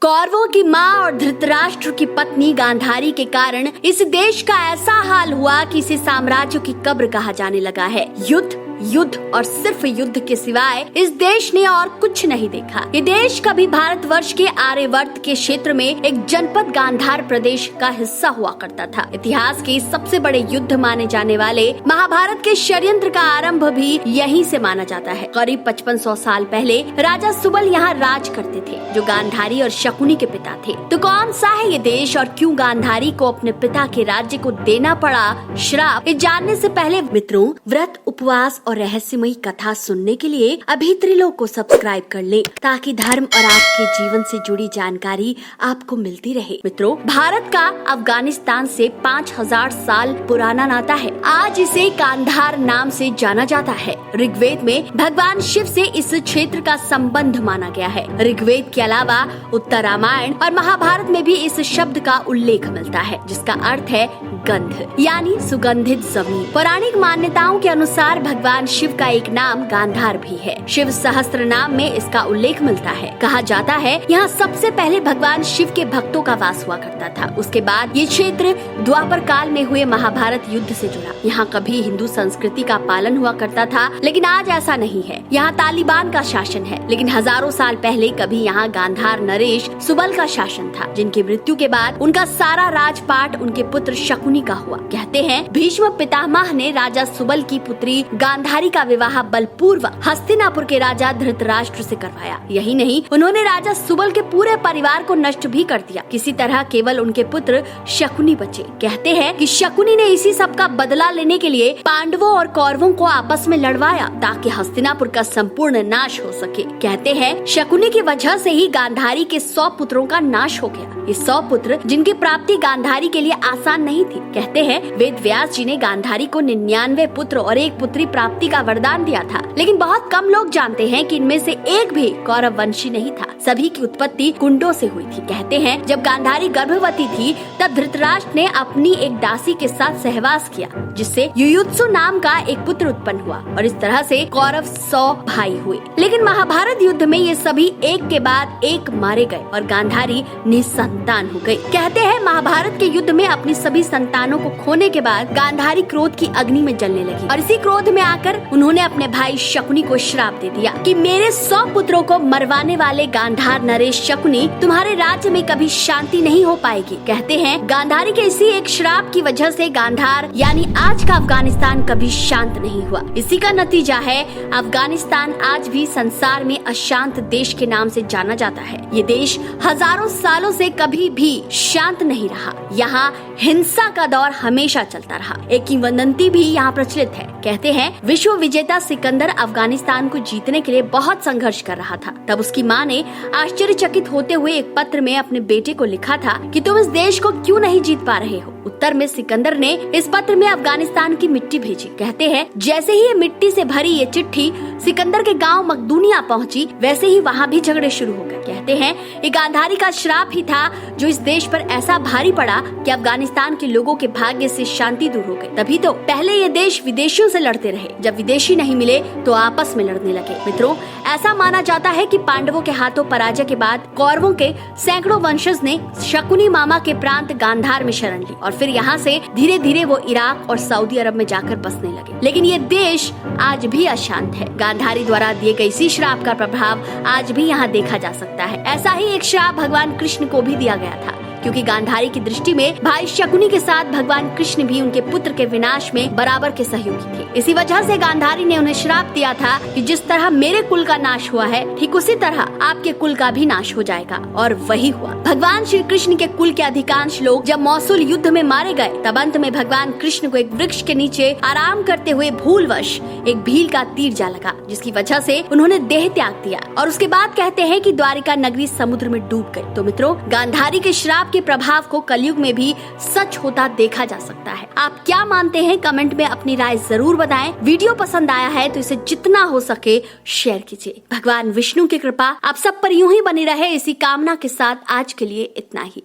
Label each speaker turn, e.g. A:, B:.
A: कौरवों की माँ और धृतराष्ट्र की पत्नी गांधारी के कारण इस देश का ऐसा हाल हुआ कि इसे साम्राज्यों की कब्र कहा जाने लगा है। युद्ध युद्ध और सिर्फ युद्ध के सिवाय इस देश ने और कुछ नहीं देखा। ये देश कभी भारतवर्ष के आर्यवर्त के क्षेत्र में एक जनपद गांधार प्रदेश का हिस्सा हुआ करता था। इतिहास के सबसे बड़े युद्ध माने जाने वाले महाभारत के षड्यंत्र का आरंभ भी यहीं से माना जाता है। करीब 5500 साल पहले राजा सुबल यहाँ राज करते थे, जो गांधारी और शकुनी के पिता थे। तो कौन सा है ये देश और क्यों गांधारी को अपने पिता के राज्य को देना पड़ा श्राप, ये जानने से पहले मित्रों, व्रत उपवास और रहस्यमयी कथा सुनने के लिए अभी त्रिलोक को सब्सक्राइब कर लें, ताकि धर्म और आपके जीवन से जुड़ी जानकारी आपको मिलती रहे। मित्रों, भारत का अफगानिस्तान से 5000 साल पुराना नाता है। आज इसे गांधार नाम से जाना जाता है। ऋग्वेद में भगवान शिव से इस क्षेत्र का संबंध माना गया है। ऋग्वेद के अलावा उत्तर रामायण और महाभारत में भी इस शब्द का उल्लेख मिलता है, जिसका अर्थ है गंध, यानी सुगंधित जमीन। पौराणिक मान्यताओं के अनुसार भगवान शिव का एक नाम गांधार भी है। शिव सहस्त्र नाम में इसका उल्लेख मिलता है। कहा जाता है यहाँ सबसे पहले भगवान शिव के भक्तों का वास हुआ करता था। उसके बाद ये क्षेत्र द्वापर काल में हुए महाभारत युद्ध से जुड़ा। यहाँ कभी हिंदू संस्कृति का पालन हुआ करता था, लेकिन आज ऐसा नहीं है। यहाँ तालिबान का शासन है, लेकिन हजारों साल पहले कभी यहाँ गांधार नरेश सुबल का शासन था, जिनकी मृत्यु के बाद उनका सारा राजपाट उनके पुत्र शकुनी का हुआ। कहते हैं भीष्म पितामह ने राजा सुबल की पुत्री गांधारी का विवाह बलपूर्वक हस्तिनापुर के राजा धृतराष्ट्र से करवाया। यही नहीं, उन्होंने राजा सुबल के पूरे परिवार को नष्ट भी कर दिया। किसी तरह केवल उनके पुत्र शकुनी बचे। कहते हैं कि शकुनी ने इसी सब का बदला लेने के लिए पांडवों और कौरवों को आपस में लड़वाया, ताकि हस्तिनापुर का संपूर्ण नाश हो सके। कहते हैं शकुनी की वजह से ही गांधारी के 100 पुत्रों का नाश हो गया। ये 100 पुत्र, जिनकी प्राप्ति गांधारी के लिए आसान नहीं थी। कहते हैं वेद व्यास जी ने गांधारी को 99 पुत्र और 1 पुत्री प्राप्ति का वरदान दिया था, लेकिन बहुत कम लोग जानते हैं कि इनमें से एक भी कौरव वंशी नहीं था। सभी की उत्पत्ति कुंडों से हुई थी। कहते हैं जब गांधारी गर्भवती थी, तब धृतराष्ट्र ने अपनी एक दासी के साथ सहवास किया, जिससे युयुत्सु नाम का एक पुत्र उत्पन्न हुआ, और इस तरह से कौरव 100 भाई हुए। लेकिन महाभारत युद्ध में ये सभी एक के बाद एक मारे गए और गांधारी निसंतान हो गई। कहते हैं महाभारत के युद्ध में अपनी सभी संतानों को खोने के बाद गांधारी क्रोध की अग्नि में जलने लगी, और इसी क्रोध में आकर उन्होंने अपने भाई शकुनी को श्राप दे दिया कि मेरे 100 पुत्रों को मरवाने वाले गांधार नरेश शकुनी, तुम्हारे राज्य में कभी शांति नहीं हो पाएगी। कहते हैं गांधारी के इसी एक श्राप की वजह से गांधार यानी आज का अफगानिस्तान कभी शांत नहीं हुआ। इसी का नतीजा है अफगानिस्तान आज भी संसार में अशांत देश के नाम से जाना जाता है। ये देश हजारों सालों से कभी भी शांत नहीं रहा। यहाँ हिंसा का दौर हमेशा चलता रहा। एक किंवदंती भी यहाँ प्रचलित है। कहते हैं विश्व विजेता सिकंदर अफगानिस्तान को जीतने के लिए बहुत संघर्ष कर रहा था। तब उसकी माँ ने आश्चर्यचकित होते हुए एक पत्र में अपने बेटे को लिखा था कि तुम इस देश को क्यों नहीं जीत पा रहे हो। उत्तर में सिकंदर ने इस पत्र में अफगानिस्तान की मिट्टी भेजी। कहते हैं जैसे ही ये मिट्टी से भरी ये चिट्ठी सिकंदर के गांव मकदूनिया पहुंची, वैसे ही वहां भी झगड़े शुरू हो गए। कहते हैं ये गांधारी का श्राप ही था जो इस देश पर ऐसा भारी पड़ा कि अफगानिस्तान के लोगों के भाग्य से शांति दूर हो गई। तभी तो पहले ये देश विदेशियों से लड़ते रहे, जब विदेशी नहीं मिले तो आपस में लड़ने लगे। मित्रों, ऐसा माना जाता है कि पांडवों के हाथों पराजय के बाद कौरवों के सैकड़ों वंशज ने शकुनी मामा के प्रांत गांधार में शरण ली, और फिर यहाँ से धीरे धीरे वो इराक और सऊदी अरब में जाकर बसने लगे। लेकिन ये देश आज भी अशांत है। गांधारी द्वारा दिए गए इसी श्राप का प्रभाव आज भी यहाँ देखा जा सकता है। ऐसा ही एक श्राप भगवान कृष्ण को भी दिया गया था, क्योंकि गांधारी की दृष्टि में भाई शकुनी के साथ भगवान कृष्ण भी उनके पुत्र के विनाश में बराबर के सहयोगी थे। इसी वजह से गांधारी ने उन्हें श्राप दिया था कि जिस तरह मेरे कुल का नाश हुआ है, ठीक उसी तरह आपके कुल का भी नाश हो जाएगा। और वही हुआ। भगवान श्री कृष्ण के कुल के अधिकांश लोग जब मौसूल युद्ध में मारे गए, तब अंत में भगवान कृष्ण को एक वृक्ष के नीचे आराम करते हुए भूलवश एक भील का तीर जा लगा, जिसकी वजह से उन्होंने देह त्याग दिया। और उसके बाद कहते हैं कि द्वारिका नगरी समुद्र में डूब गई। तो मित्रों, गांधारी के श्राप के प्रभाव को कलयुग में भी सच होता देखा जा सकता है। आप क्या मानते हैं? कमेंट में अपनी राय जरूर बताएं। वीडियो पसंद आया है तो इसे जितना हो सके शेयर कीजिए। भगवान विष्णु की कृपा आप सब पर यूं ही बनी रहे, इसी कामना के साथ आज के लिए इतना ही।